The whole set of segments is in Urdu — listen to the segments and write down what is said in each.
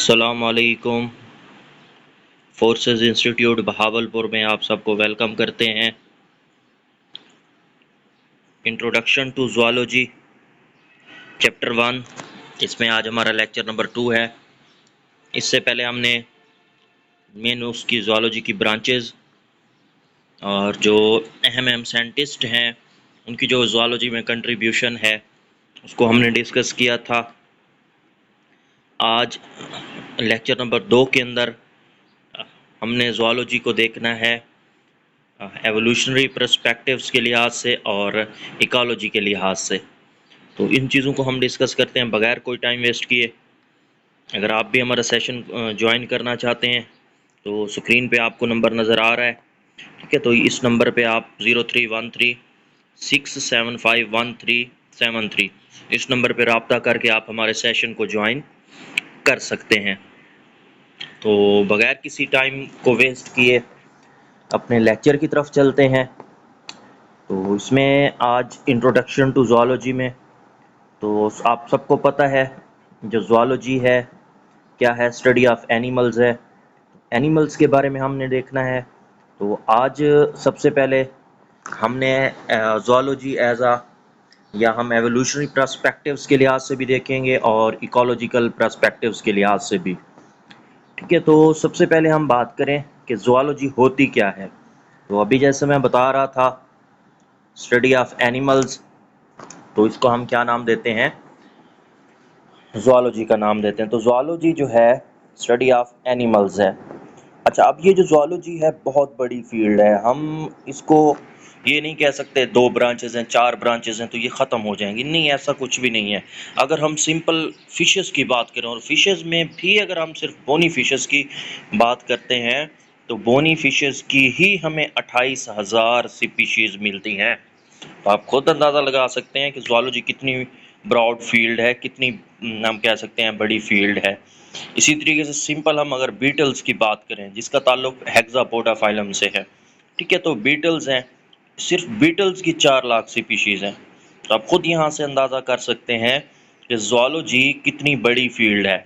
السلام علیکم۔ فورسز انسٹیٹیوٹ بہاولپور میں آپ سب کو ویلکم کرتے ہیں۔ انٹروڈکشن ٹو زوالوجی چیپٹر 1، اس میں آج ہمارا لیکچر نمبر 2 ہے۔ اس سے پہلے ہم نے مین اس کی زوالوجی کی برانچز اور جو اہم سائنٹسٹ ہیں ان کی جو زوالوجی میں کنٹریبیوشن ہے اس کو ہم نے ڈسکس کیا تھا۔ آج لیکچر نمبر 2 کے اندر ہم نے زوالوجی کو دیکھنا ہے ایوولوشنری پرسپیکٹیوز کے لحاظ سے اور ایکالوجی کے لحاظ سے۔ تو ان چیزوں کو ہم ڈسکس کرتے ہیں بغیر کوئی ٹائم ویسٹ کیے۔ اگر آپ بھی ہمارا سیشن جوائن کرنا چاہتے ہیں تو اسکرین پہ آپ کو نمبر نظر آ رہا ہے، ٹھیک ہے؟ تو اس نمبر پہ آپ 0313675173 اس نمبر پہ رابطہ کر کے آپ ہمارے سیشن کو جوائن کر سکتے ہیں۔ تو بغیر کسی ٹائم کو ویسٹ کیے اپنے لیکچر کی طرف چلتے ہیں۔ تو اس میں آج انٹروڈکشن ٹو زوالوجی میں تو آپ سب کو پتہ ہے جو زوالوجی ہے کیا ہے، اسٹڈی آف اینیملز ہے۔ اینیملز کے بارے میں ہم نے دیکھنا ہے۔ تو آج سب سے پہلے ہم نے زوالوجی یا ہم ایوولوشنری پرسپیکٹیوز کے لحاظ سے بھی دیکھیں گے اور ایکولوجیکل پرسپیکٹیوز کے لحاظ سے بھی، ٹھیک ہے؟ تو سب سے پہلے ہم بات کریں کہ زوالوجی ہوتی کیا ہے۔ تو ابھی جیسے میں بتا رہا تھا اسٹڈی آف اینیملز، تو اس کو ہم کیا نام دیتے ہیں؟ زوالوجی کا نام دیتے ہیں۔ تو زوالوجی جو ہے اسٹڈی آف اینیملز ہے۔ اچھا، اب یہ جو زوالوجی ہے بہت بڑی فیلڈ ہے، ہم اس کو یہ نہیں کہہ سکتے 2 برانچز ہیں 4 برانچز ہیں تو یہ ختم ہو جائیں گی، نہیں، ایسا کچھ بھی نہیں ہے۔ اگر ہم سمپل فشز کی بات کریں، اور فشز میں بھی اگر ہم صرف بونی فشز کی بات کرتے ہیں تو بونی فشز کی ہی ہمیں 28,000 سپیشیز ملتی ہیں۔ تو آپ خود اندازہ لگا سکتے ہیں کہ زوالوجی کتنی براڈ فیلڈ ہے، کتنی ہم کہہ سکتے ہیں بڑی فیلڈ ہے۔ اسی طریقے سے سمپل ہم اگر بیٹلز کی بات کریں جس کا تعلق ہیگزاپوڈا فائلم سے ہے، ٹھیک ہے؟ تو بیٹلز ہیں، صرف بیٹلز کی 4 لاکھ سپیشیز ہیں۔ تو آپ خود یہاں سے اندازہ کر سکتے ہیں کہ زوالوجی کتنی بڑی فیلڈ ہے۔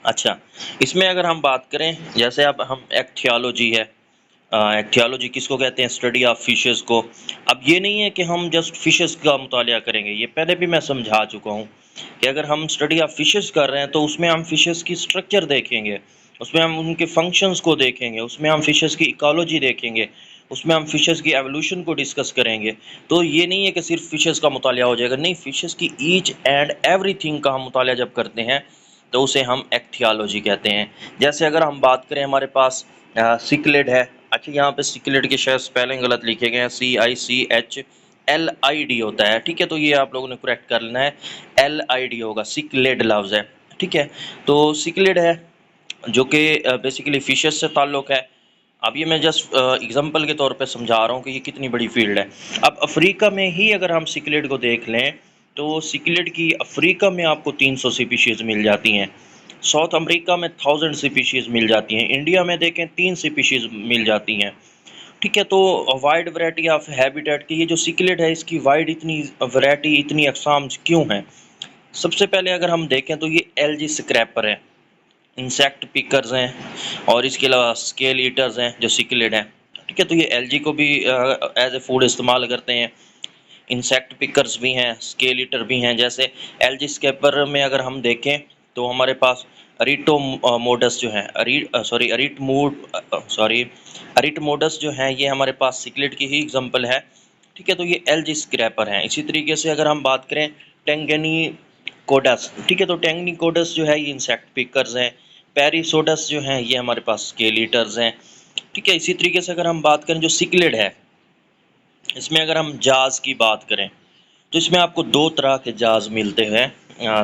اچھا، اس میں اگر ہم بات کریں جیسے اب ہم ایکٹھیالوجی ہے، ایکٹھیالوجی کس کو کہتے ہیں؟ اسٹڈی آف فشز کو۔ اب یہ نہیں ہے کہ ہم جسٹ فشز کا مطالعہ کریں گے، یہ پہلے بھی میں سمجھا چکا ہوں کہ اگر ہم اسٹڈی آف فشز کر رہے ہیں تو اس میں ہم فشز کی اسٹرکچر دیکھیں گے، اس میں ہم ان کے فنکشنز کو دیکھیں گے، اس میں ہم فشز کی ایکالوجی دیکھیں گے، اس میں ہم فشز کی ایوولوشن کو ڈسکس کریں گے۔ تو یہ نہیں ہے کہ صرف فشز کا مطالعہ ہو جائے گا، نہیں، فشز کی ایچ اینڈ ایوری تھنگ کا ہم مطالعہ جب کرتے ہیں تو اسے ہم ایکٹھیالوجی کہتے ہیں۔ جیسے اگر ہم بات کریں ہمارے پاس سکلڈ ہے، اچھا یہاں پہ سکلڈ کے شاید اسپیلنگ غلط لکھے گئے ہیں، CICHLID ہوتا ہے، ٹھیک ہے؟ تو یہ آپ لوگوں نے کریکٹ کر لینا ہے، LID ہوگا، سکلڈ لفظ ہے، ٹھیک ہے؟ تو سکلڈ ہے جو کہ بیسیکلی فشز سے تعلق ہے۔ اب یہ میں جسٹ اگزامپل کے طور پہ سمجھا رہا ہوں کہ یہ کتنی بڑی فیلڈ ہے۔ اب افریقہ میں ہی اگر ہم سکلڈ کو دیکھ لیں تو سکلڈ کی افریقہ میں آپ کو 300 سپیشیز مل جاتی ہیں، ساؤتھ امریکہ میں 1000 سپیشیز مل جاتی ہیں، انڈیا میں دیکھیں 3 سپیشیز مل جاتی ہیں، ٹھیک ہے؟ تو وائڈ ورائٹی آف ہیبیٹیٹ کی یہ جو سکلڈ ہے اس کی وائڈ اتنی ورائٹی، اتنی اقسام کیوں ہیں؟ سب سے پہلے اگر ہم دیکھیں تو یہ ایلجی اسکریپر ہیں، انسیکٹ پکرز ہیں، اور اس کے علاوہ اسکیل ایٹرز ہیں جو سکلڈ ہیں، ٹھیک ہے؟ تو یہ ایلجی کو بھی ایز اے فوڈ استعمال کرتے ہیں، انسیکٹ پکرز بھی ہیں، اسکیل ایٹر بھی ہیں۔ جیسے ایلجی اسکریپر میں اگر ہم دیکھیں تو ہمارے پاس اریٹو موڈس جو ہیں اریٹ موڈس جو ہیں یہ ہمارے پاس سکلڈ کی ہی ایگزامپل ہے، ٹھیک ہے؟ تو یہ ایلجی اسکریپر ہیں۔ اسی طریقے سے اگر ہم بات کریں ٹینگنی کوڈس، ٹھیک ہے؟ تو ٹینگنی کوڈس جو ہے یہ انسیکٹ پکرز ہیں، پیریسوڈس جو ہیں یہ ہمارے پاس اسکیل ایٹرز ہیں، ٹھیک ہے؟ اسی طریقے سے اگر ہم بات کریں جو سکلڈ ہے اس میں اگر ہم جاز کی بات کریں تو اس میں آپ کو 2 طرح کے جاز ملتے ہیں،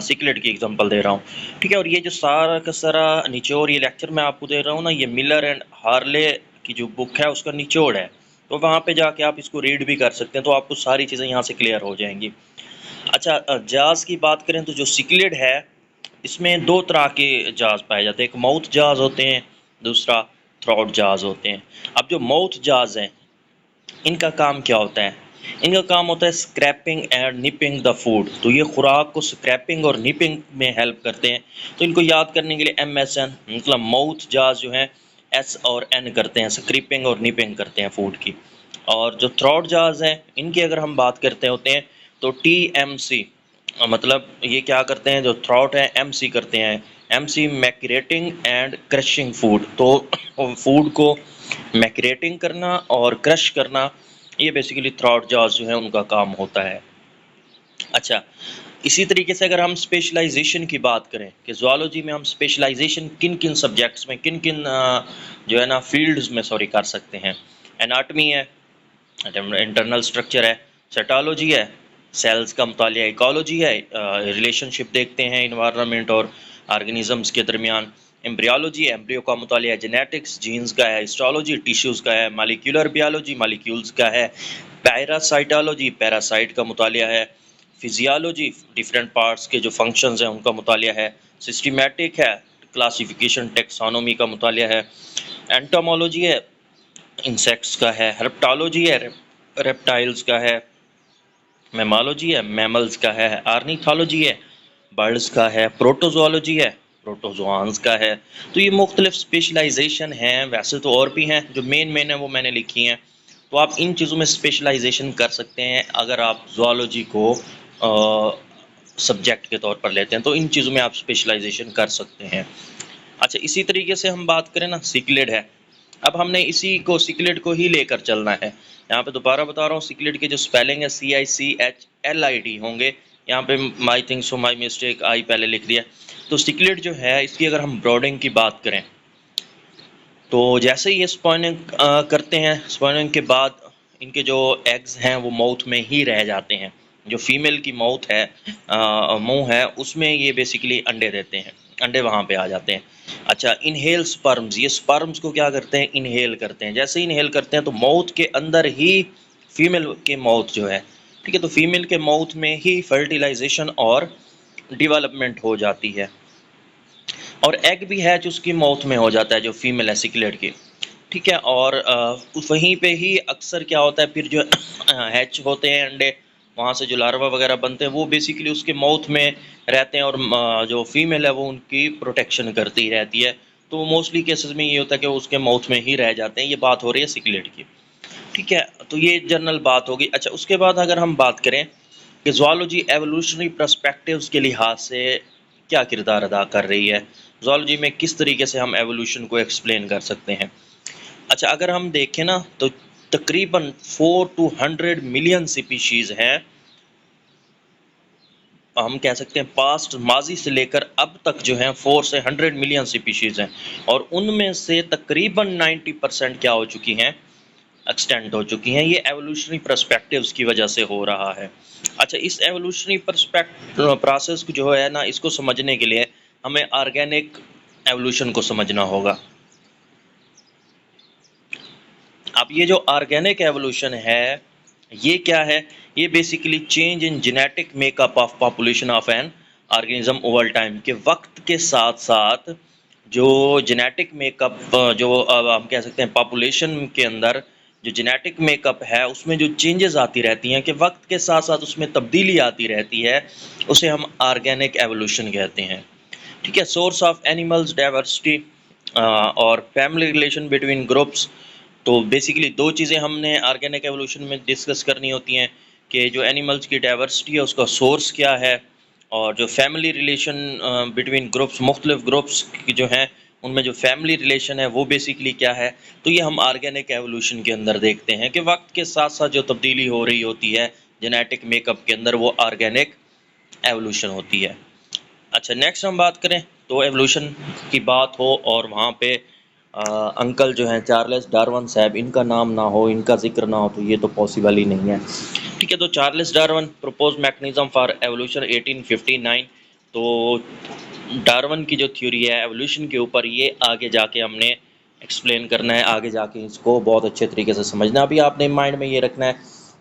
سکلڈ کی ایگزامپل دے رہا ہوں، ٹھیک ہے؟ اور یہ جو سارا کا سارا نچوڑ یہ لیکچر میں آپ کو دے رہا ہوں نا، یہ ملر اینڈ ہارلے کی جو بک ہے اس کا نچوڑ ہے، تو وہاں پہ جا کے آپ اس کو ریڈ بھی کر سکتے ہیں، تو آپ کو ساری چیزیں یہاں سے کلیئر ہو جائیں گی۔ اچھا، جاز کی بات کریں تو جو سکلڈ ہے اس میں 2 طرح کے جاز پائے جاتے ہیں، ایک ماؤتھ جاز ہوتے ہیں، دوسرا تھروٹ جاز ہوتے ہیں۔ اب جو ماؤتھ جاز ہیں ان کا کام کیا ہوتا ہے؟ ان کا کام ہوتا ہے اسکریپنگ اینڈ نپنگ دا فوڈ، تو یہ خوراک کو اسکریپنگ اور نپنگ میں ہیلپ کرتے ہیں. تو ان کو یاد کرنے کے لیے MSN مطلب ماؤتھ جاز جو ہیں S اور N کرتے ہیں، اسکریپنگ اور نپنگ کرتے ہیں فوڈ کی. اور جو تھروٹ جاز ہیں ان کی اگر ہم بات کرتے ہوتے ہیں تو TMC مطلب یہ کیا کرتے ہیں، جو تھروٹ ہے MC کرتے ہیں. MC میکریٹنگ اینڈ کرشنگ فوڈ، تو فوڈ کو میکریٹنگ کرنا اور کرش کرنا، یہ بیسیکلی تھراٹ جاز جو ہے ان کا کام ہوتا ہے. اچھا، اسی طریقے سے اگر ہم اسپیشلائزیشن کی بات کریں کہ زوالوجی میں ہم اسپیشلائزیشن کن کن سبجیکٹس میں، کن کن جو ہے نا فیلڈز میں کر سکتے ہیں. اناٹمی ہے، انٹرنل اسٹرکچر ہے. سیٹالوجی ہے، سیلز کا مطالعہ. ایکالوجی ہے، ریلیشن شپ دیکھتے ہیں انوائرمنٹ اور آرگنیزمس کے درمیان. ایمبریالوجی ہے، ایمبریو کا مطالعہ. جینیٹکس جینز کا ہے. ہسٹالوجی ٹیشوز کا ہے. مالیکولر بیالوجی مالیکیولز کا ہے. پیراسائٹالوجی پیراسائٹ کا مطالعہ ہے. فزیالوجی ڈفرینٹ پارٹس کے جو فنکشنز ہیں ان کا مطالعہ ہے. سسٹمیٹک ہے، کلاسیفیکیشن ٹیکسانومی کا مطالعہ ہے. اینٹامولوجی ہے، انسیکٹس کا ہے. ہرپٹالوجی ہے، ریپٹائلز کا ہے. میمالوجی ہے، میملز کا ہے. آرنیتھالوجی ہے، برڈز کا ہے. پروٹوزوالوجی ہے، پروٹوزوانز کا ہے. تو یہ مختلف اسپیشلائزیشن ہیں. ویسے تو اور بھی ہیں، جو مین ہیں وہ میں نے لکھی ہیں. تو آپ ان چیزوں میں اسپیشلائزیشن کر سکتے ہیں اگر آپ زوالوجی کو سبجیکٹ کے طور پر لیتے ہیں، تو ان چیزوں میں آپ اسپیشلائزیشن کر سکتے ہیں. اچھا، اسی طریقے سے ہم بات کریں نا سیکلڈ ہے. اب ہم نے اسی کو سیکلڈ کو ہی لے کر چلنا ہے. یہاں پہ دوبارہ بتا رہا ہوں، سیکلڈ کے جو اسپیلنگ ہے CICHLID ہوں گے. یہاں پہ مائی think so my mistake I پہلے لکھ دیا. تو سیکلڈ جو ہے اس کی اگر ہم براڈنگ کی بات کریں تو جیسے یہ اسپائننگ کرتے ہیں، اسپائننگ کے بعد ان کے جو ایگز ہیں وہ ماؤتھ میں ہی رہ جاتے ہیں. جو فیمیل کی ماؤتھ ہے، منہ ہے، اس میں یہ بیسیکلی انڈے دیتے ہیں. انڈے وہاں پہ آ جاتے ہیں. اچھا، انہیل سپرمز، یہ سپرمز کو کیا کرتے ہیں، انہیل کرتے ہیں. جیسے انہیل کرتے ہیں تو ماؤتھ کے اندر ہی فیمیل کے ماؤتھ جو ہے، ٹھیک ہے، تو فیمیل کے ماؤتھ میں ہی فرٹیلائزیشن اور ڈیولپمنٹ ہو جاتی ہے. اور ایگ بھی ہے جو اس کی ماؤتھ میں ہو جاتا ہے، جو فیمیل ہے سیکلڈ کی، ٹھیک ہے. اور وہیں پہ ہی اکثر کیا ہوتا ہے پھر جو ہیچ ہوتے ہیں انڈے، وہاں سے جو لاروا وغیرہ بنتے ہیں وہ بیسیکلی اس کے ماؤتھ میں رہتے ہیں، اور جو فیمیل ہے وہ ان کی پروٹیکشن کرتی رہتی ہے. تو موسٹلی کیسز میں یہ ہوتا ہے کہ اس کے ماؤتھ میں ہی رہ جاتے ہیں. یہ بات ہو رہی ہے سیکلڈ کی، ٹھیک ہے. تو یہ جنرل بات ہوگی. اچھا، اس کے بعد اگر ہم بات کریں کہ زوالوجی ایوولوشنری پرسپیکٹیوز کے لحاظ سے کیا کردار ادا کر رہی ہے، زوالوجی میں کس طریقے سے ہم ایوولوشن کو ایکسپلین کر سکتے ہیں. اچھا، اگر ہم دیکھیں نا تو تقریباً 4 to 100 ملین سپیشیز ہیں. ہم کہہ سکتے ہیں پاسٹ ماضی سے لے کر اب تک جو ہیں 4 سے 100 ملین سپیشیز ہیں، اور ان میں سے تقریباً 90% کیا ہو چکی ہیں، ایکسٹینٹ ہو چکی ہیں. یہ ایوولوشنری پرسپیکٹیوز کی وجہ سے ہو رہا ہے. اچھا، اس ایوولوشنری پروسیس کو جو ہے نا، اس کو سمجھنے کے لیے ہمیں آرگینک ایوولوشن کو سمجھنا ہوگا. اب یہ جو آرگینک ایوولوشن ہے یہ کیا ہے، یہ basically change in genetic make up of population of an organism over time, کے وقت کے ساتھ ساتھ جو جینیٹک میک اپ، جو ہم کہہ سکتے ہیں پاپولیشن کے اندر جو جینیٹک میک اپ ہے اس میں جو چینجز آتی رہتی ہیں، کہ وقت کے ساتھ ساتھ اس میں تبدیلی آتی رہتی ہے، اسے ہم آرگینک ایوولوشن کہتے ہیں. ٹھیک ہے. سورس آف اینیملز ڈائیورسٹی اور فیملی ریلیشن بٹوین گروپس. تو بیسیکلی دو چیزیں ہم نے آرگینک ایوولوشن میں ڈسکس کرنی ہوتی ہیں، کہ جو اینیملز کی ڈائیورسٹی ہے اس کا سورس کیا ہے، اور جو فیملی ریلیشن بٹوین گروپس، مختلف گروپس جو ہیں ان میں جو فیملی ریلیشن ہے وہ بیسیکلی کیا ہے. تو یہ ہم آرگینک ایوولوشن کے اندر دیکھتے ہیں کہ وقت کے ساتھ ساتھ جو تبدیلی ہو رہی ہوتی ہے جینیٹک میک اپ کے اندر، وہ آرگینک ایوولوشن ہوتی ہے. اچھا، نیکسٹ ہم بات کریں تو ایوولوشن کی بات ہو اور وہاں پہ انکل جو ہیں چارلس ڈارون صاحب، ان کا نام نہ ہو، ان کا ذکر نہ ہو، تو یہ تو پاسبل ہی نہیں ہے. ٹھیک ہے. تو Charles Darwin propose mechanism for evolution 1859. تو ڈارون کی جو تھیوری ہے ایوولوشن کے اوپر، یہ آگے جا کے ہم نے ایکسپلین کرنا ہے، آگے جا کے اس کو بہت اچھے طریقے سے سمجھنا. ابھی آپ نے مائنڈ میں یہ رکھنا ہے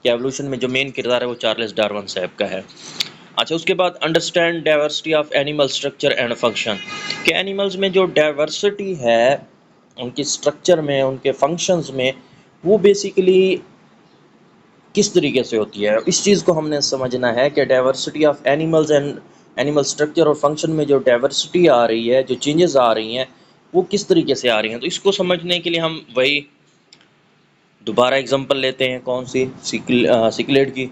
کہ ایوولوشن میں جو مین کردار ہے وہ چارلس ڈارون صاحب کا ہے. اچھا، اس کے بعد understand diversity of animal structure and function, کہ اینیملز میں جو ڈائیورسٹی ہے ان کی اسٹرکچر میں، ان کے فنکشنز میں، وہ بیسیکلی کس طریقے سے ہوتی ہے. اس چیز کو ہم نے سمجھنا ہے کہ diversity of animals and animal structure اور فنکشن میں جو ڈائیورسٹی آ رہی ہے، جو چینجز آ رہی ہیں، وہ کس طریقے سے آ رہی ہیں. تو اس کو سمجھنے کے لیے ہم وہی دوبارہ اگزامپل لیتے ہیں. کون سی؟ سکلیڈ کی.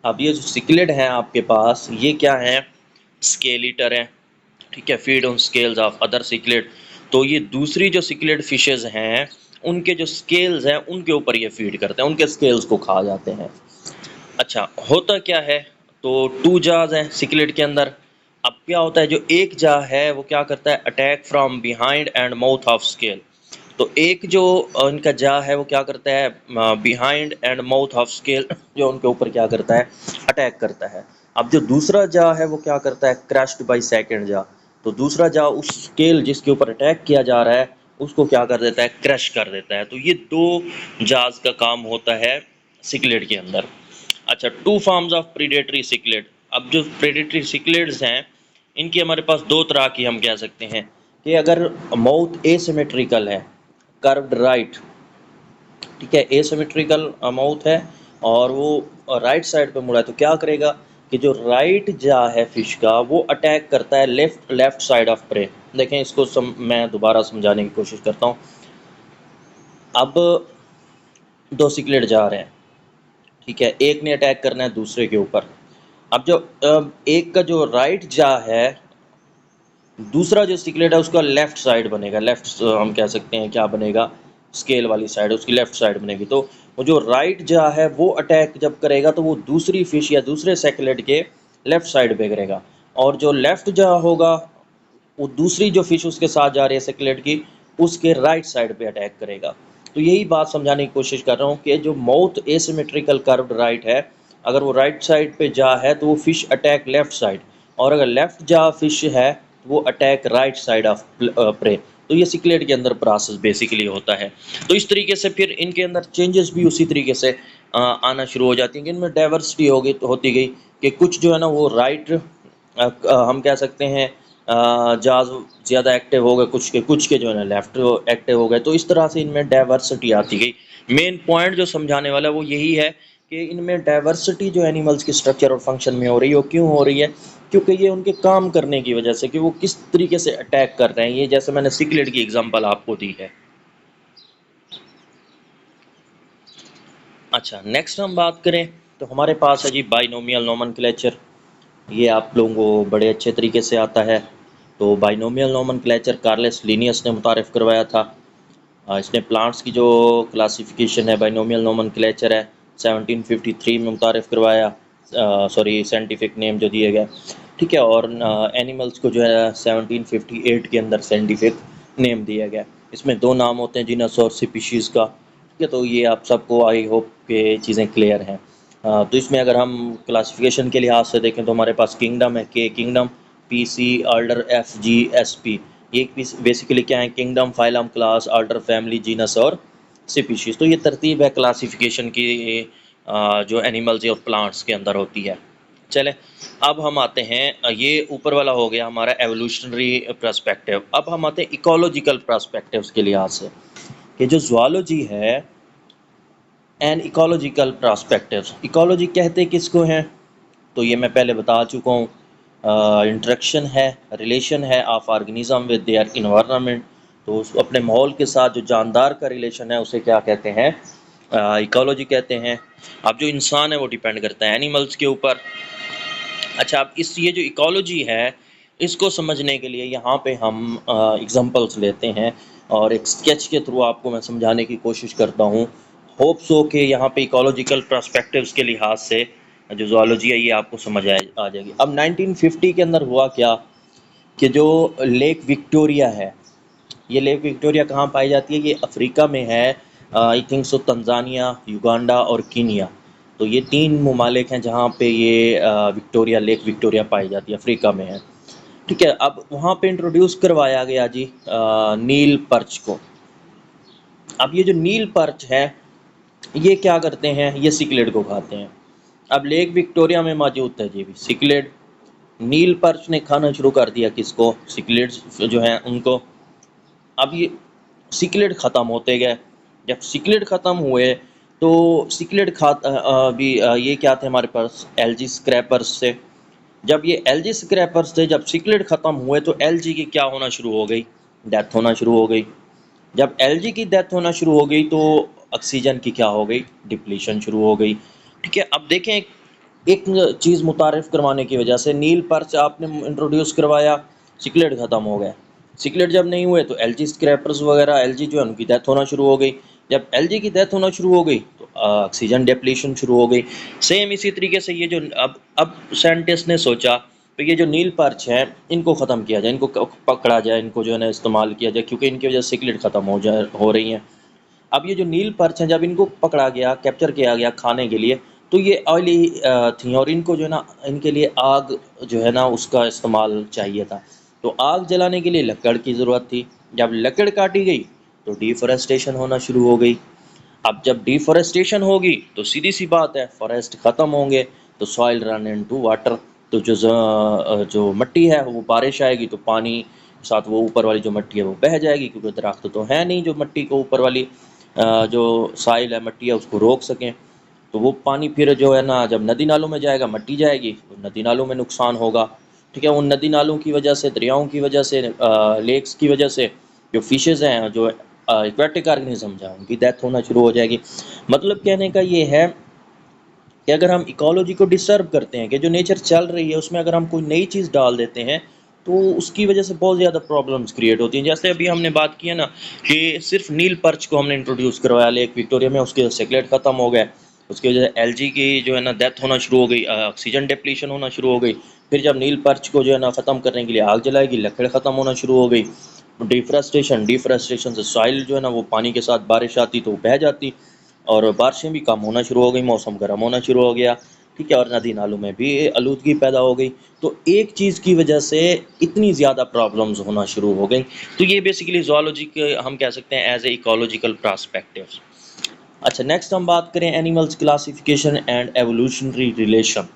اب یہ جو سکلیڈ ہیں آپ کے پاس، یہ کیا ہیں؟ اسکیل ایٹر ہیں. ٹھیک ہے، feed on scales of other cichlids. تو یہ دوسری جو سکلیڈ فشز ہیں، ان کے جو اسکیلز ہیں ان کے اوپر یہ فیڈ کرتے ہیں، ان کے اسکیلز کو کھا جاتے ہیں. اچھا، ہوتا کیا ہے؟ تو 2 جاز ہیں سکلیڈ کے اندر. اب کیا ہوتا ہے، جو ایک جا ہے وہ کیا کرتا ہے؟ Attack from behind and mouth of scale. تو ایک جو ان کا جا ہے وہ کیا کرتا ہے؟ Behind and mouth of scale جو ان کے اوپر کیا کرتا ہے؟ اٹیک کرتا ہے. اب جو دوسرا جا ہے وہ کیا کرتا ہے؟ کریشڈ بائی سیکنڈ جا. تو دوسرا جا اس اسکیل جس کے اوپر اٹیک کیا جا رہا ہے اس کو کیا کر دیتا ہے؟ کریش کر دیتا ہے. تو یہ 2 جاز کا کام ہوتا ہے سکلیڈ کے اندر. اچھا، 2 فارمز آف پریڈیٹری سکلیڈ. اب جو پریڈیٹری سکلیڈز ہیں ان کی ہمارے پاس 2 طرح کی ہم کہہ سکتے ہیں کہ اگر ماؤتھ اے سیمیٹریکل ہے، کروڈ رائٹ، ٹھیک ہے، اے سیمیٹریکل ماؤتھ ہے اور وہ رائٹ سائڈ پہ مڑا ہے، تو کیا کرے گا کہ جو رائٹ جا ہے فش کا وہ اٹیک کرتا ہے لیفٹ سائڈ آف پرے. دیکھیں اس کو میں دوبارہ سمجھانے کی کوشش کرتا ہوں. اب 2 سکلیڈ جا رہے ہیں، ٹھیک ہے، ایک نے اٹیک کرنا ہے دوسرے کے اوپر. اب جو ایک کا جو رائٹ جا ہے، دوسرا جو سکلیڈ ہے اس کا لیفٹ سائڈ بنے گا. لیفٹ ہم کہہ سکتے ہیں کیا بنے گا؟ اسکیل والی سائڈ، اس کی لیفٹ سائڈ بنے گی. تو وہ جو رائٹ جا ہے وہ اٹیک جب کرے گا تو وہ دوسری فش یا دوسرے سیکلیڈ کے لیفٹ سائڈ پہ کرے گا، اور جو لیفٹ جا ہوگا وہ دوسری جو فش اس کے ساتھ جا رہی ہے سیکلیڈ کی، اس کے رائٹ سائڈ پہ اٹیک کرے گا. تو یہی بات سمجھانے کی کوشش کر رہا ہوں کہ جو ماؤتھ اے سیمیٹریکل کروڈ رائٹ ہے، اگر وہ رائٹ سائڈ پہ جا ہے تو وہ فش اٹیک لیفٹ سائڈ، اور اگر لیفٹ جا فش ہے وہ اٹیک رائٹ سائڈ آف پرے. تو یہ سکلیڈ کے اندر پروسیس بیسیکلی ہوتا ہے. تو اس طریقے سے پھر ان کے اندر چینجز بھی اسی طریقے سے آنا شروع ہو جاتی ہیں کہ ان میں ڈائیورسٹی ہوتی گئی کہ کچھ جو ہے نا وہ رائٹ ہم کہہ سکتے ہیں جاز زیادہ ایکٹیو ہو گئے، کچھ کے جو ہے نا لیفٹ ایکٹیو ہو گئے. تو اس طرح سے ان میں ڈائیورسٹی آتی گئی. مین پوائنٹ جو سمجھانے والا وہ یہی ہے کہ ان میں ڈائیورسٹی جو اینیملز کی اسٹرکچر اور فنکشن میں ہو رہی ہے، وہ کیوں ہو رہی ہے؟ کیونکہ یہ ان کے کام کرنے کی وجہ سے، کہ وہ کس طریقے سے اٹیک کر رہے ہیں. یہ جیسے میں نے سکلیڈ کی اگزامپل آپ کو دی ہے. اچھا، نیکسٹ ہم بات کریں تو ہمارے پاس ہے جی بائنومیل نومنکلیچر. یہ آپ لوگوں کو بڑے اچھے طریقے سے آتا ہے. تو بائنومیل نومنکلیچر کارلس لینیس نے متعارف کروایا تھا. اس نے پلانٹس کی جو کلاسیفیکیشن ہے بائنومیل نومنکلیچر ہے 1753 میں متعارف کروایا. سائنٹیفک نیم جو دیے گئے، ٹھیک ہے، اور اینیملس کو جو ہے 1758 کے اندر سائنٹیفک نیم دیا گیا. اس میں 2 نام ہوتے ہیں، جینس اور سپیشیز کا. ٹھیک ہے، تو یہ آپ سب کو آئی ہوپ کہ چیزیں کلیئر ہیں. تو اس میں اگر ہم کلاسیفیکیشن کے لحاظ سے دیکھیں تو ہمارے پاس کنگڈم ہے، K kingdom, P C, order, F G, S P. یہ بیسیکلی کیا ہے؟ Kingdom, phylum, class, order, family, genus اور سپیشیز. تو یہ ترتیب ہے کلاسیفیکیشن کی جو اینیملز اور پلانٹس کے اندر ہوتی ہے. چلیں اب ہم آتے ہیں، یہ اوپر والا ہو گیا ہمارا ایوولوشنری پرسپیکٹیو. اب ہم آتے ہیں ایکولوجیکل پرسپیکٹیوز کے لحاظ سے کہ جو زوالوجی ہے اینڈ ایکولوجیکل پرسپیکٹیوز. ایکولوجی کہتے کس کو ہیں؟ تو یہ میں پہلے بتا چکا ہوں. انٹریکشن ہے، ریلیشن ہے of organism with their environment. تو اپنے ماحول کے ساتھ جو جاندار کا ریلیشن ہے اسے کیا کہتے ہیں؟ ایکولوجی کہتے ہیں. اب جو انسان ہے وہ ڈیپینڈ کرتا ہے اینیملز کے اوپر. اچھا، اب یہ جو ایکولوجی ہے اس کو سمجھنے کے لیے یہاں پہ ہم ایگزامپلس لیتے ہیں اور ایک اسکیچ کے تھرو آپ کو میں سمجھانے کی کوشش کرتا ہوں. ہوپ سو کہ یہاں پہ ایکولوجیکل پرسپیکٹیوز کے لحاظ سے جو زوالوجی ہے یہ آپ کو سمجھ آ جائے گی. اب 1950 کے اندر ہوا کیا کہ جو لیک وکٹوریا ہے، یہ لیک وکٹوریا کہاں پائی جاتی ہے؟ یہ افریقہ میں ہے. I think so Tanzania, Uganda اور کینیا. تو یہ 3 ممالک ہیں جہاں پہ یہ وکٹوریا، لیک وکٹوریا پائی جاتی ہے، افریقہ میں ہے. ٹھیک ہے، اب وہاں پہ انٹروڈیوس کروایا گیا جی نیل پرچ کو. اب یہ جو نیل پرچ ہے یہ کیا کرتے ہیں؟ یہ سکلیڈ کو کھاتے ہیں. اب لیک وکٹوریا میں موجود ہے جی سکلیڈ. نیل پرچ نے کھانا شروع کر دیا کس کو؟ سکلیڈز جو ہیں ان کو. اب یہ سکلیڈ ختم ہوتے گئے. جب سکلیڈ ختم ہوئے تو سکلیڈ بھی یہ کیا تھے ہمارے پاس ایل جی اسکریپرس سے. جب یہ ایل جی اسکریپرس تھے، جب سکلیڈ ختم ہوئے تو ایل جی کی کیا ہونا شروع ہو گئی؟ ڈیتھ ہونا شروع ہو گئی. جب ایل جی کی ڈیتھ ہونا شروع ہو گئی تو آکسیجن کی کیا ہو گئی؟ ڈپلیشن شروع ہو گئی. ٹھیک ہے، اب دیکھیں ایک چیز متعارف کروانے کی وجہ سے نیل پرچ آپ نے انٹروڈیوس کروایا، سکلیڈ ختم ہو گئے. سکلیڈ جب نہیں ہوئے تو ایل جی اسکریپرز وغیرہ ایل جی جو ہے ان کی ڈیتھ ہونا شروع ہو گئی. جب ایل جی کی ڈیتھ ہونا شروع ہو گئی تو آکسیجن ڈپلیشن شروع ہو گئی. سیم اسی طریقے سے یہ جو اب سائنٹسٹ نے سوچا تو یہ جو نیل پرچ ہیں ان کو ختم کیا جائے، ان کو پکڑا جائے، ان کو جو ہے نا استعمال کیا جائے، کیونکہ ان کی وجہ سے سکلیڈ ختم ہو رہی ہیں. اب یہ جو نیل پرچ ہیں جب ان کو پکڑا گیا، کیپچر کیا گیا کھانے کے لیے، تو یہ آئلی تھیں اور ان کو جو ہے نا ان کے لیے آگ جو ہے نا اس کا استعمال چاہیے تھا. تو آگ جلانے کے لیے لکڑ کی ضرورت تھی. جب لکڑ کاٹی گئی تو ڈیفارسٹیشن ہونا شروع ہو گئی. اب جب ڈیفارسٹیشن ہوگی تو سیدھی سی بات ہے فارسٹ ختم ہوں گے تو سوائل رن انٹو واٹر. تو جو مٹی ہے وہ بارش آئے گی تو پانی ساتھ وہ اوپر والی جو مٹی ہے وہ بہہ جائے گی، کیونکہ درخت تو ہے نہیں جو مٹی کو اوپر والی جو سائل ہے مٹی ہے اس کو روک سکیں. تو وہ پانی پھر جو ہے نا جب ندی نالوں میں جائے گا مٹی جائے گی تو ندی نالوں میں نقصان ہوگا. ٹھیک ہے، ان ندی نالوں کی وجہ سے، دریاؤں کی وجہ سے، لیکس کی وجہ سے جو فشز ہیں، جو ایکویٹک آرگنزم ہیں، ان کی ڈیتھ ہونا شروع ہو جائے گی. مطلب کہنے کا یہ ہے کہ اگر ہم ایکالوجی کو ڈسٹرب کرتے ہیں، کہ جو نیچر چل رہی ہے اس میں اگر ہم کوئی نئی چیز ڈال دیتے ہیں تو اس کی وجہ سے بہت زیادہ پرابلمس کریٹ ہوتی ہیں. جیسے ابھی ہم نے بات کی ہے نا کہ صرف نیل پرچ کو ہم نے انٹروڈیوس کروایا لیک وکٹوریہ میں، اس کے سیکلیٹ ختم ہو گئے، اس کی وجہ سے ایل جی کی جو ہے نا ڈیتھ ہونا شروع ہو گئی، آکسیجن ڈپلیشن ہونا شروع ہو گئی. پھر جب نیل پرچ کو جو ہے نا ختم کرنے کے لیے آگ جلائے گی، لکڑ ختم ہونا شروع ہو گئی. ڈیفرسٹریشن سے سوائل جو ہے نا وہ پانی کے ساتھ بارش آتی تو وہ بہہ جاتی اور بارشیں بھی کم ہونا شروع ہو گئی، موسم گرم ہونا شروع ہو گیا. ٹھیک ہے، اور ندی نالوں میں بھی آلودگی پیدا ہو گئی. تو ایک چیز کی وجہ سے اتنی زیادہ پرابلمز ہونا شروع ہو گئی. تو یہ بیسیکلی زوالوجی کے ہم کہہ سکتے ہیں ایز اے ایکولوجیکل پراسپیکٹو. اچھا، نیکسٹ ہم بات کریں animals classification and evolutionary relation.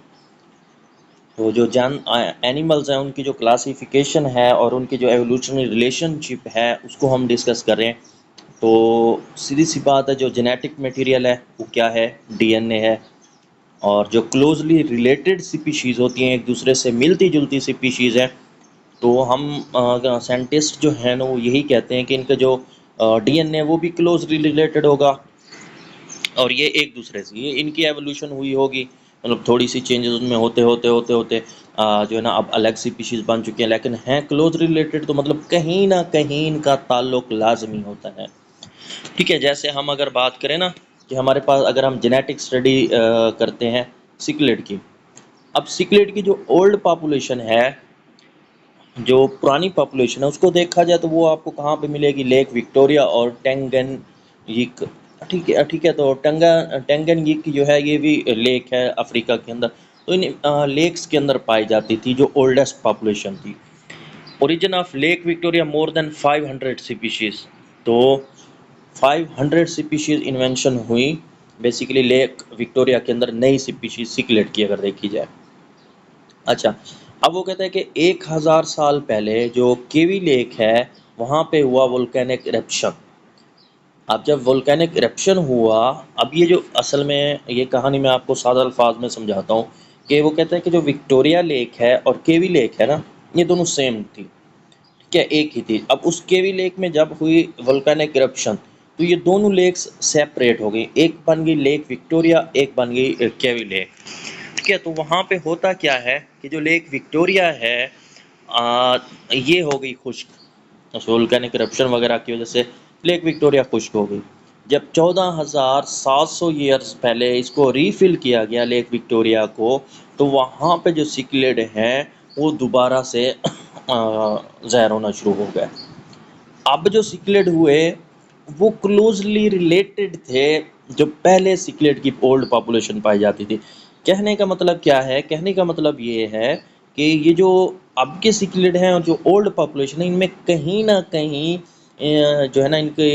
تو جو اینیملز ہیں ان کی جو کلاسیفیکیشن ہے اور ان کی جو ایوولوشنری ریلیشن شپ ہے اس کو ہم ڈسکس کریں. تو سیدھی سی بات ہے، جو جینیٹک میٹیریل ہے وہ کیا ہے؟ ڈی این اے ہے. اور جو کلوزلی ریلیٹڈ سپیشیز ہوتی ہیں، ایک دوسرے سے ملتی جلتی سپیشیز ہیں، تو ہم سائنٹسٹ جو ہیں نا وہ یہی کہتے ہیں کہ ان کا جو ڈی این اے وہ بھی کلوزلی ریلیٹڈ ہوگا اور یہ ایک دوسرے سے یہ ان کی ایوولوشن ہوئی ہوگی. مطلب تھوڑی سی چینجز ان میں ہوتے جو ہے نا اب الگ سپیشیز بن چکے ہیں، لیکن ہیں کلوز ریلیٹڈ. تو مطلب کہیں نہ کہیں ان کا تعلق لازمی ہوتا ہے. ٹھیک ہے، جیسے ہم اگر بات کریں نا کہ ہمارے پاس اگر ہم جینیٹک اسٹڈی کرتے ہیں سکلیڈ کی، اب سکلیڈ کی جو اولڈ پاپولیشن ہے، جو پرانی پاپولیشن ہے، اس کو دیکھا جائے تو وہ آپ کو کہاں پہ ملے گی؟ لیک وکٹوریہ اور ٹینگن. ٹھیک ہے، تو ٹینگن جو ہے یہ بھی لیک ہے افریقہ کے اندر. تو ان لیکس کے اندر پائی جاتی تھی جو اولڈسٹ پاپولیشن تھی. Origin of Lake Victoria more than 500 species. تو 500 سپیشیز انوینشن ہوئی بیسیکلی لیک وکٹوریہ کے اندر، نئی سپیشیز سکلیڈ کی اگر دیکھی جائے. اچھا، اب وہ کہتا ہے کہ 1000 سال پہلے جو کیوی لیک ہے وہاں پہ ہوا وولکینک ایرپشن. اب جب وولکینک ایرپشن ہوا، اب یہ جو اصل میں یہ کہانی میں آپ کو سادہ الفاظ میں سمجھاتا ہوں کہ وہ کہتا ہے کہ جو وکٹوریہ لیک ہے اور کیوی لیک ہے نا، یہ دونوں سیم تھی. کیا ایک ہی تھی. اب اس کیوی لیک میں جب ہوئی وولکینک ایرپشن تو یہ دونوں لیکس سیپریٹ ہو گئی، ایک بن گئی لیک وکٹوریہ، ایک بن گئی کیوی لیک. ٹھیک ہے، تو وہاں پہ ہوتا کیا ہے کہ جو لیک وکٹوریہ ہے یہ ہو گئی خشک، وولکینک ایرپشن وغیرہ کی وجہ سے لیک وکٹوریہ خشک ہو گئی. جب 14,700 ایئرز پہلے اس کو ریفل کیا گیا لیک وکٹوریہ کو، تو وہاں پہ جو سکلیڈ ہیں وہ دوبارہ سے ظاہر ہونا شروع ہو گئے. اب جو سکلیڈ ہوئے وہ کلوزلی ریلیٹڈ تھے جو پہلے سکلیڈ کی اولڈ پاپولیشن پائی جاتی تھی. کہنے کا مطلب کیا ہے؟ کہنے کا مطلب یہ ہے کہ یہ جو اب کے سکلیڈ ہیں اور جو اولڈ پاپولیشن ہے، ان میں کہیں نہ کہیں جو ہے نا ان کے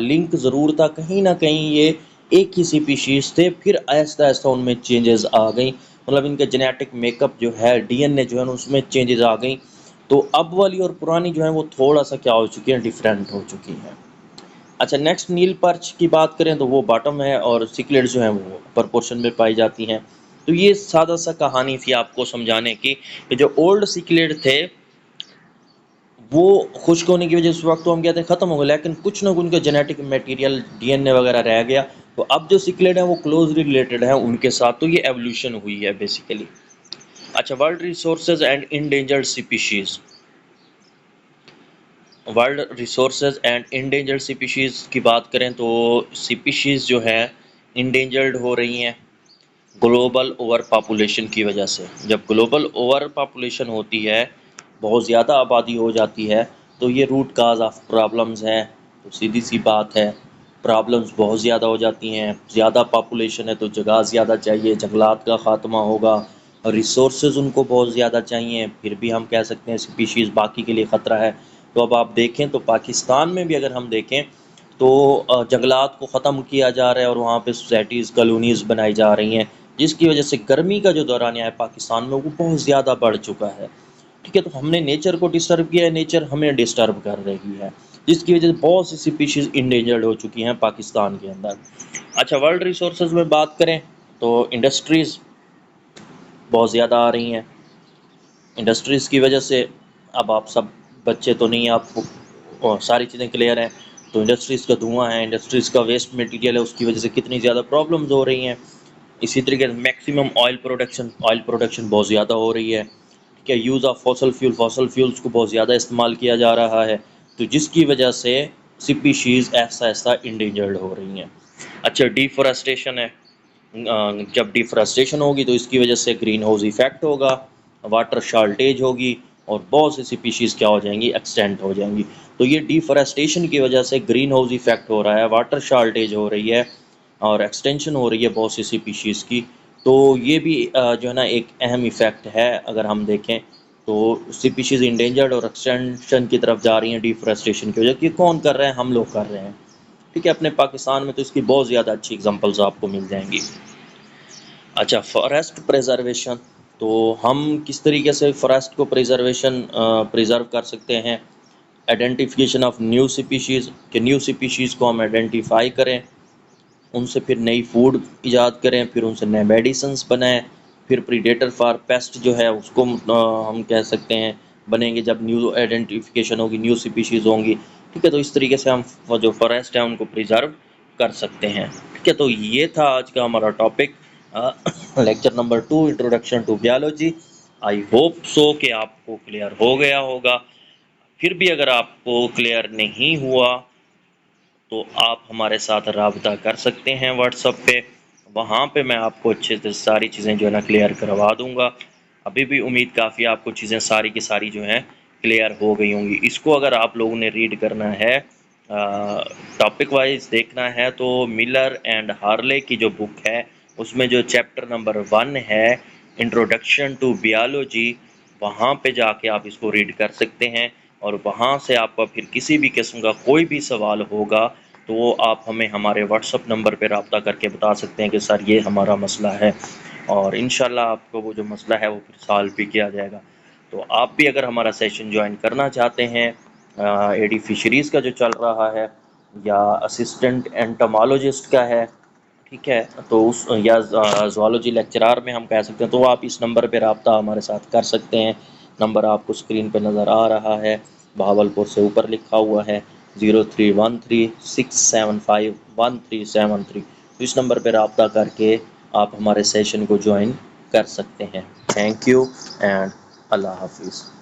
لنک ضرور تھا، کہیں نہ کہیں یہ ایک ہی سپیشیز تھے. پھر آہستہ آہستہ ان میں چینجز آ گئیں، مطلب ان کا جینیٹک میک اپ جو ہے، ڈی این اے جو ہے نا اس میں چینجز آ گئیں. تو اب والی اور پرانی جو ہے وہ تھوڑا سا کیا ہو چکی ہیں؟ ڈفرینٹ ہو چکی ہیں. اچھا نیکسٹ نیل پرچ کی بات کریں تو وہ باٹم ہے اور سکلیٹ جو ہیں وہ اپر پورشن میں پائی جاتی ہیں. تو یہ سادہ سا کہانی تھی آپ کو سمجھانے کی کہ جو اولڈ سکلیٹ تھے وہ خشک ہونے کی وجہ سے اس وقت تو ہم کہتے ہیں ختم ہو گئے، لیکن کچھ نہ ان کے جینیٹک میٹیریل ڈی این اے وغیرہ رہ گیا. تو اب جو سکلیٹ ہیں وہ کلوزلی ریلیٹڈ ہیں ان کے ساتھ، تو یہ ایولیوشن ہوئی ہے بیسیکلی. اچھا world resources and endangered species. World resources and endangered species کی بات کریں تو سپیشیز جو ہے انڈینجرڈ ہو رہی ہیں گلوبل اوور پاپولیشن کی وجہ سے. جب گلوبل اوور پاپولیشن ہوتی ہے، بہت زیادہ آبادی ہو جاتی ہے، تو یہ روٹ کاز آف پرابلمز ہیں. تو سیدھی سی بات ہے، پرابلمز بہت زیادہ ہو جاتی ہیں. زیادہ پاپولیشن ہے تو جگہ زیادہ چاہیے، جنگلات کا خاتمہ ہوگا، ریسورسز ان کو بہت زیادہ چاہیے، پھر بھی ہم کہہ سکتے ہیں سپیشیز باقی کے لیے خطرہ ہے. تو اب آپ دیکھیں تو پاکستان میں بھی اگر ہم دیکھیں تو جنگلات کو ختم کیا جا رہا ہے اور وہاں پہ سوسائٹیز کالونیز بنائی جا رہی ہیں، جس کی وجہ سے گرمی کا جو دورانیہ ہے پاکستان میں وہ بہت زیادہ بڑھ چکا ہے. ٹھیک ہے، تو ہم نے نیچر کو ڈسٹرب کیا ہے، نیچر ہمیں ڈسٹرب کر رہی ہے، جس کی وجہ سے بہت سی سپیشیز انڈینجرڈ ہو چکی ہیں پاکستان کے اندر. اچھا ورلڈ ریسورسز میں بات کریں تو انڈسٹریز بہت زیادہ آ رہی ہیں. انڈسٹریز کی وجہ سے اب آپ سب بچے تو نہیں، آپ کو ساری چیزیں کلیئر ہیں. تو انڈسٹریز کا دھواں ہے، انڈسٹریز کا ویسٹ مٹیریل ہے، اس کی وجہ سے کتنی زیادہ پرابلمز ہو رہی ہیں. اسی طریقے سے میکسیمم آئل پروڈکشن بہت زیادہ ہو رہی ہے. ٹھیک ہے، یوز آف فاسل فیولز کو بہت زیادہ استعمال کیا جا رہا ہے، تو جس کی وجہ سے سپیشیز ایسا ایسا انڈینجرڈ ہو رہی ہیں. اچھا ڈیفورسٹیشن ہے. جب ڈیفورسٹیشن ہوگی تو اس کی وجہ سے گرین ہاؤس ایفیکٹ ہوگا، واٹر شارٹیج ہوگی، اور بہت سی سپیشیز کیا ہو جائیں گی، ایکسٹینٹ ہو جائیں گی. تو یہ ڈیفورسٹیشن کی وجہ سے گرین ہاؤس ایفیکٹ ہو رہا ہے، واٹر شارٹیج ہو رہی ہے، اور ایکسٹینشن ہو رہی ہے بہت سی سپیشیز کی. تو یہ بھی جو ہے نا ایک اہم ایفیکٹ ہے. اگر ہم دیکھیں تو سپیشیز انڈینجرڈ اور ایکسٹینشن کی طرف جا رہی ہیں ڈیفورسٹیشن کی وجہ سے. یہ کون کر رہے ہیں؟ ہم لوگ کر رہے ہیں. ٹھیک ہے، اپنے پاکستان میں تو اس کی بہت زیادہ اچھی اگزامپلز آپ کو مل جائیں گی. اچھا فارسٹ پریزرویشن، تو ہم کس طریقے سے فارسٹ کو پریزرو کر سکتے ہیں؟ آئیڈینٹیفیکیشن آف نیو سپیشیز، کہ نیو سپیشیز کو ہم آئیڈینٹیفائی کریں، ان سے پھر نئی فوڈ ایجاد کریں، پھر ان سے نئے میڈیسنس بنائیں، پھر پریڈیٹر فار پیسٹ جو ہے اس کو ہم کہہ سکتے ہیں بنیں گے جب نیو آئیڈینٹیفیکیشن ہوگی، نیو سپیشیز ہوں گی. ٹھیک ہے، تو اس طریقے سے ہم جو فارسٹ ہیں ان کو پریزرو کر سکتے ہیں. ٹھیک ہے، تو یہ تھا آج کا ہمارا topic, lecture number 2، introduction to biology. I hope so کہ آپ کو کلیئر ہو گیا ہوگا. پھر بھی اگر آپ کو کلیئر نہیں ہوا تو آپ ہمارے ساتھ رابطہ کر سکتے ہیں واٹس ایپ پہ. وہاں پہ میں آپ کو اچھے سے ساری چیزیں جو ہے نا کلیئر کروا دوں گا. ابھی بھی امید کافی آپ کو چیزیں ساری کی ساری جو ہیں کلیئر ہو گئی ہوں گی. اس کو اگر آپ لوگوں نے ریڈ کرنا ہے، ٹاپک وائز دیکھنا ہے، تو ملر اینڈ ہارلے کی جو بک ہے اس میں جو چیپٹر نمبر 1 ہے انٹروڈکشن ٹو بیالوجی، وہاں پہ جا کے آپ اس کو ریڈ کر سکتے ہیں. اور وہاں سے آپ کو پھر کسی بھی قسم کا کوئی بھی سوال ہوگا تو وہ آپ ہمیں ہمارے واٹس ایپ نمبر پہ رابطہ کر کے بتا سکتے ہیں کہ سر یہ ہمارا مسئلہ ہے، اور انشاءاللہ آپ کو وہ جو مسئلہ ہے وہ پھر سالو بھی کیا جائے گا. تو آپ بھی اگر ہمارا سیشن جوائن کرنا چاہتے ہیں، ایڈی فشریز کا جو چل رہا ہے یا اسسٹنٹ انٹمالوجسٹ کا ہے، ٹھیک ہے، تو اس یا زوالوجی لیکچرار میں ہم کہہ سکتے ہیں، تو آپ اس نمبر پہ رابطہ ہمارے ساتھ کر سکتے ہیں. نمبر آپ کو اسکرین پہ نظر آ رہا ہے، بہاولپور سے اوپر لکھا ہوا ہے 03136751 اس نمبر پہ رابطہ کر کے آپ ہمارے سیشن کو جوائن کر سکتے ہیں. تھینک یو اینڈ اللہ حافظ.